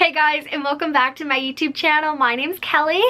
Hey guys, and welcome back to my YouTube channel. My name's Kelly.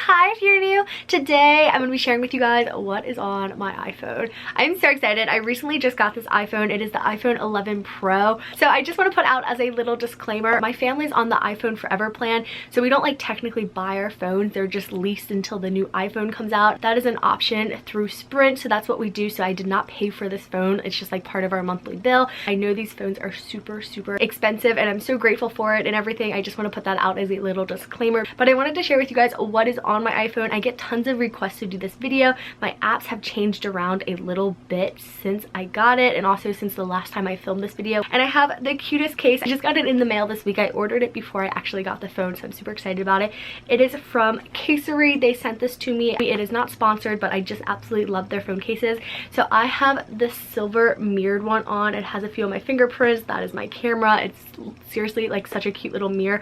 Hi, if you're new. Today I'm going to be sharing with you guys what is on my iPhone. I'm so excited. I recently just got this iPhone. It is the iPhone 11 Pro. So I just want to put out as a little disclaimer, my family's on the iPhone Forever plan, so we don't like technically buy our phones. They're just leased until the new iPhone comes out. That is an option through Sprint, so that's what we do. So I did not pay for this phone. It's just like part of our monthly bill. I know these phones are super expensive and I'm so grateful for it and everything. I just want to put that out as a little disclaimer. But I wanted to share with you guys what is on my iPhone. I get tons of requests to do this video. My apps have changed around a little bit since I got it and also since the last time I filmed this video. And I have the cutest case. I just got it in the mail this week. I ordered it before I actually got the phone, so I'm super excited about it. It is from Casery. They sent this to me. It is not sponsored, but I just absolutely love their phone cases. So I have this silver mirrored one on. It has a few of my fingerprints. That is my camera. It's seriously like such a cute little mirror,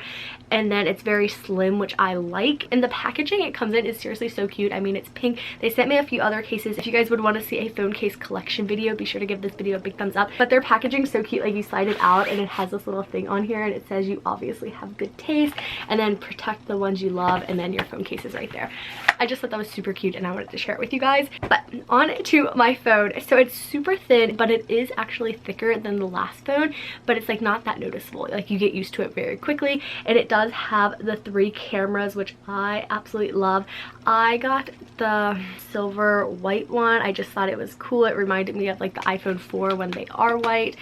and then it's very slim, which I like. And the packaging it comes in is seriously so cute. I mean, it's pink. They sent me a few other cases. If you guys would want to see a phone case collection video, be sure to give this video a big thumbs up. But their packaging is so cute. Like, you slide it out and it has this little thing on here and it says you obviously have good taste, and then protect the ones you love, and then your phone case is right there. I just thought that was super cute and I wanted to share it with you guys. But on to my phone. So it's super thin, but it is actually thicker than the last phone, but it's like not that noticeable. Like, you get used to it very quickly. And it does have the 3 cameras, which I absolutely love. I got the silver white one. I just thought it was cool. It reminded me of like the iPhone 4 when they are white.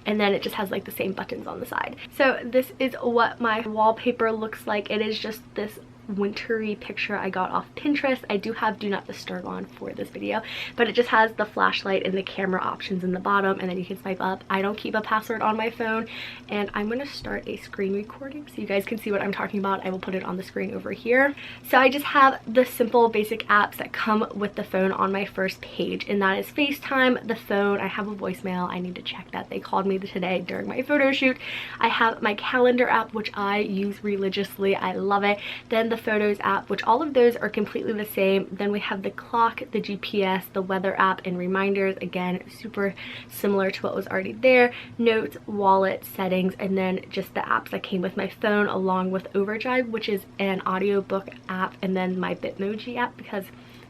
And then it just has like the same buttons on the side. So this is what my wallpaper looks like. It is just this wintry picture I got off Pinterest. I do have do not disturb on for this video, but it just has the flashlight and the camera options in the bottom, and then you can swipe up. I don't keep a password on my phone, and I'm going to start a screen recording so you guys can see what I'm talking about. I will put it on the screen over here. So I just have the simple basic apps that come with the phone on my first page, and that is FaceTime, the phone. I have a voicemail. I need to check that. They called me today during my photo shoot. I have my calendar app, which I use religiously. I love it. Then the Photos app, which all of those are completely the same. Then we have the clock, the GPS, the weather app, and reminders. Again, super similar to what was already there. Notes, wallet, settings, and then just the apps that came with my phone, along with Overdrive, which is an audiobook app, and then my Bitmoji app, because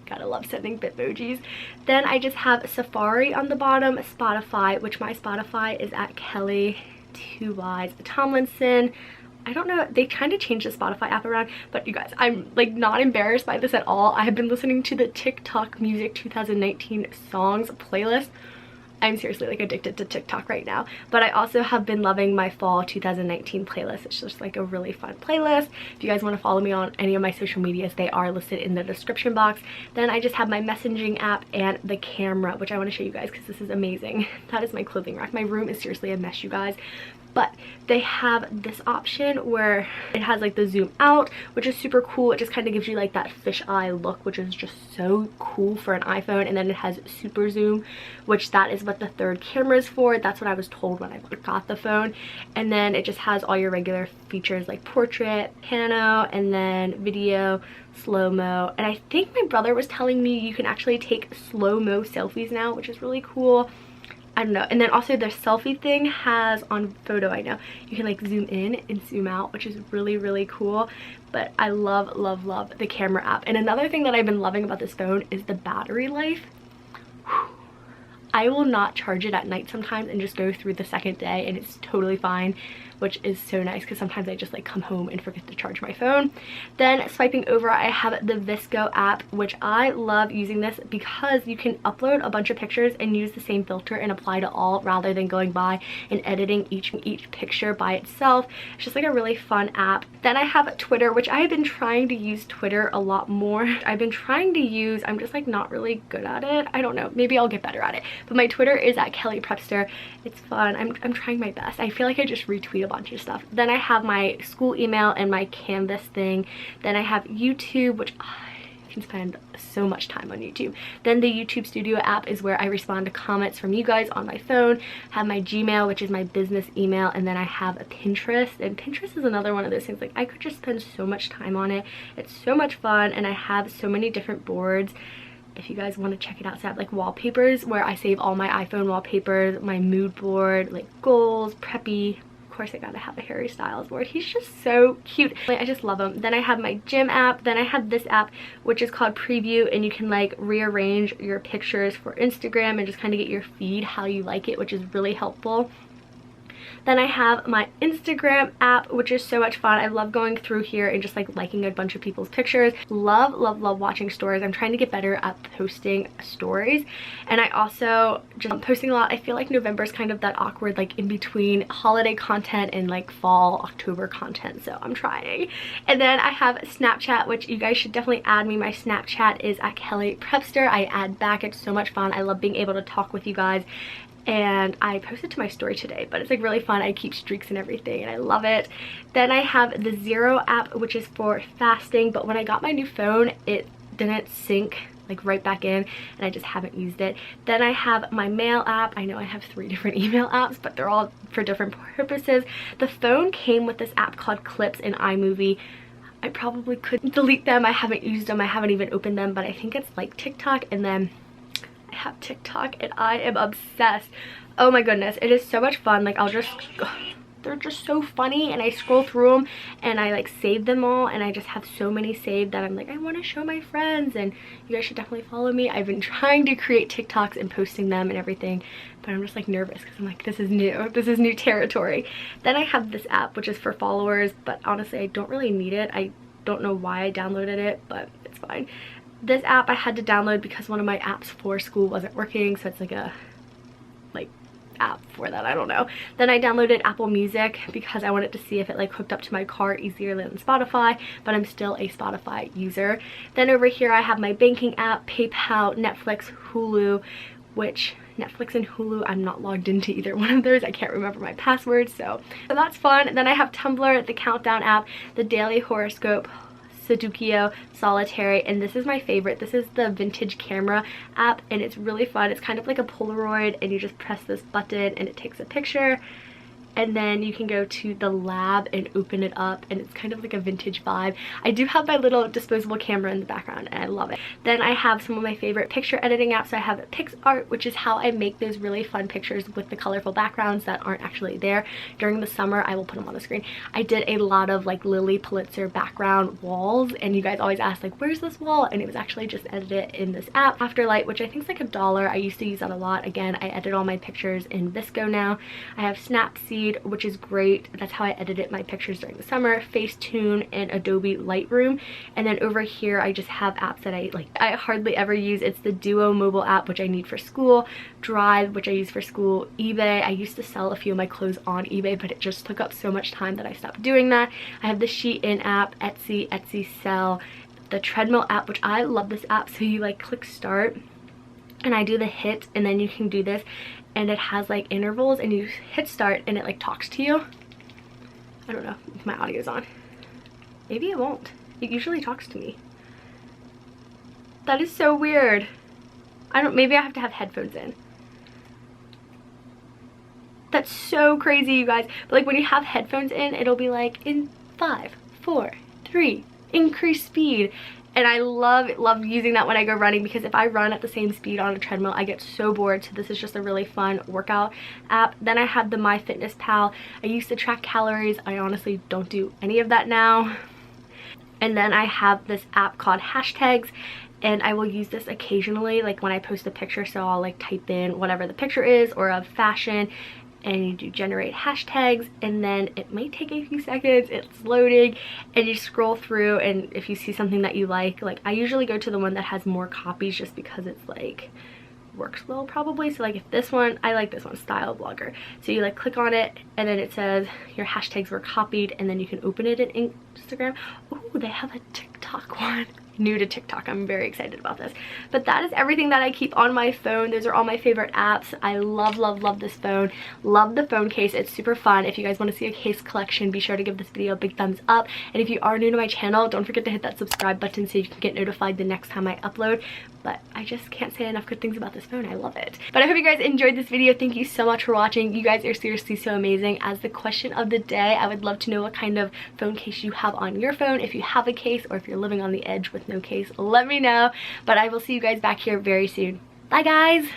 gotta love sending Bitmojis. Then I just have Safari on the bottom, Spotify, which my Spotify is at Kelly Tomlinson. I don't know, they kind of changed the Spotify app around, but you guys, I'm like not embarrassed by this at all. I have been listening to the TikTok Music 2019 songs playlist. I'm seriously like addicted to TikTok right now. But I also have been loving my fall 2019 playlist. It's just like a really fun playlist. If you guys want to follow me on any of my social medias, they are listed in the description box. Then I just have my messaging app and the camera, which I want to show you guys because this is amazing. That is my clothing rack. My room is seriously a mess, you guys. But they have this option where it has like the zoom out, which is super cool. It just kind of gives you like that fisheye look, which is just so cool for an iPhone. And then it has super zoom, which that is what the 3rd camera is for. That's what I was told when I got the phone. And then it just has all your regular features like portrait, pano, and then video, slow-mo. And I think my brother was telling me you can actually take slow-mo selfies now, which is really cool. I don't know. And then also their selfie thing has on photo, I know, you can like zoom in and zoom out, which is really cool. But I love the camera app. And another thing that I've been loving about this phone is the battery life. Whew. I will not charge it at night sometimes and just go through the 2nd day and it's totally fine, which is so nice because sometimes I just like come home and forget to charge my phone. Then swiping over, I have the Visco app, which I love using this because you can upload a bunch of pictures and use the same filter and apply to all rather than going by and editing each picture by itself. It's just like a really fun app. Then I have Twitter, which I have been trying to use Twitter a lot more. I'm just like not really good at it. I don't know, maybe I'll get better at it. But my Twitter is at Kellyprepster. It's fun. I'm trying my best. I feel like I just retweet a bunch of stuff. Then I have my school email and my Canvas thing. Then I have YouTube, which I can spend so much time on YouTube. Then the YouTube Studio app is where I respond to comments from you guys on my phone. I have my Gmail, which is my business email, and then I have a Pinterest. And Pinterest is another one of those things, like I could just spend so much time on it. It's so much fun, and I have so many different boards. if you guys want to check it out. So I have like wallpapers where I save all my iPhone wallpapers, my mood board, like goals, preppy. Of course I gotta have a Harry Styles board. He's just so cute. Like, I just love him. Then I have my gym app. Then I have this app which is called Preview, and you can like rearrange your pictures for Instagram and just kind of get your feed how you like it, which is really helpful. Then I have my Instagram app, which is so much fun. I love going through here and just like liking a bunch of people's pictures. Love watching stories. I'm trying to get better at posting stories, and I also just posting a lot. I feel like November is kind of that awkward like in between holiday content and like fall October content, so I'm trying. And then I have Snapchat, which you guys should definitely add me. My Snapchat is at Kellyprepster. I add back. It's so much fun. I love being able to talk with you guys, and I posted to my story today, but it's like really fun. I keep streaks and everything, and I love it. Then I have the Zero app, which is for fasting, but when I got my new phone, it didn't sync like right back in, and I just haven't used it. Then I have my mail app. I know I have 3 different email apps, but they're all for different purposes. The phone came with this app called Clips in iMovie. I probably could delete them. I haven't used them. I haven't even opened them, but I think it's like TikTok. And then I have TikTok and I am obsessed. Oh my goodness, it is so much fun. Like they're just so funny, and I scroll through them and I like save them all, and I just have so many saved that I'm like, I want to show my friends, and you guys should definitely follow me. I've been trying to create TikToks and posting them and everything, but I'm just like nervous because I'm like, this is new territory. Then I have this app which is for followers, but honestly I don't really need it. I don't know why I downloaded it, but it's fine. This app I had to download because one of my apps for school wasn't working, so it's like a app for that, I don't know. Then I downloaded Apple Music because I wanted to see if it like hooked up to my car easier than Spotify, but I'm still a Spotify user. Then over here I have my banking app, PayPal, Netflix, Hulu, which Netflix and Hulu, I'm not logged into either one of those. I can't remember my password, so that's fun. And then I have Tumblr, the Countdown app, the Daily Horoscope, Sudoku, Solitaire, and this is my favorite. This is the vintage camera app, and it's really fun. It's kind of like a Polaroid, and you just press this button and it takes a picture, and then you can go to the lab and open it up, and it's kind of like a vintage vibe. I do have my little disposable camera in the background, and I love it. Then I have some of my favorite picture editing apps. So I have PixArt, which is how I make those really fun pictures with the colorful backgrounds that aren't actually there. During the summer, I will put them on the screen. I did a lot of like Lily Pulitzer background walls, and you guys always ask like, where's this wall? And it was actually just edited in this app, Afterlight, which I think is like $1. I used to use that a lot. Again, I edit all my pictures in Visco now. I have Snapseed, which is great. That's how I edited my pictures during the summer. Facetune and Adobe Lightroom. And then over here I just have apps that I hardly ever use. It's the Duo mobile app, which I need for school, Drive, which I use for school, eBay. I used to sell a few of my clothes on eBay, but it just took up so much time that I stopped doing that. I have the Shein app, Etsy Sell, the Treadmill app, which I love this app. So you like click start and I do the hit, and then you can do this, and it has like intervals, and you hit start and it like talks to you. I don't know if my audio's on. Maybe it won't. It usually talks to me. That is so weird. Maybe I have to have headphones in. That's so crazy, you guys. But like when you have headphones in, it'll be like in 5, 4, 3, increase speed. And I love using that when I go running, because if I run at the same speed on a treadmill, I get so bored. So this is just a really fun workout app. Then I have the MyFitnessPal. I used to track calories. I honestly don't do any of that now. And then I have this app called Hashtags, and I will use this occasionally, like when I post a picture. So I'll like type in whatever the picture is or of fashion, and you do generate hashtags, and then it might take a few seconds, it's loading, and you scroll through, and if you see something that you like I usually go to the one that has more copies just because it's like works well probably. So like if this one, I like this one, Style Blogger. So you like click on it, and then it says your hashtags were copied, and then you can open it in Instagram. Oh, they have a TikTok one. New to TikTok. I'm very excited about this. But that is everything that I keep on my phone. Those are all my favorite apps. I love this phone. Love the phone case. It's super fun. If you guys want to see a case collection, be sure to give this video a big thumbs up. And if you are new to my channel, don't forget to hit that subscribe button so you can get notified the next time I upload. But I just can't say enough good things about this phone. I love it. But I hope you guys enjoyed this video. Thank you so much for watching. You guys are seriously so amazing. As the question of the day, I would love to know what kind of phone case you have on your phone, if you have a case, or if you're living on the edge with with no case, let me know. But I will see you guys back here very soon. Bye guys.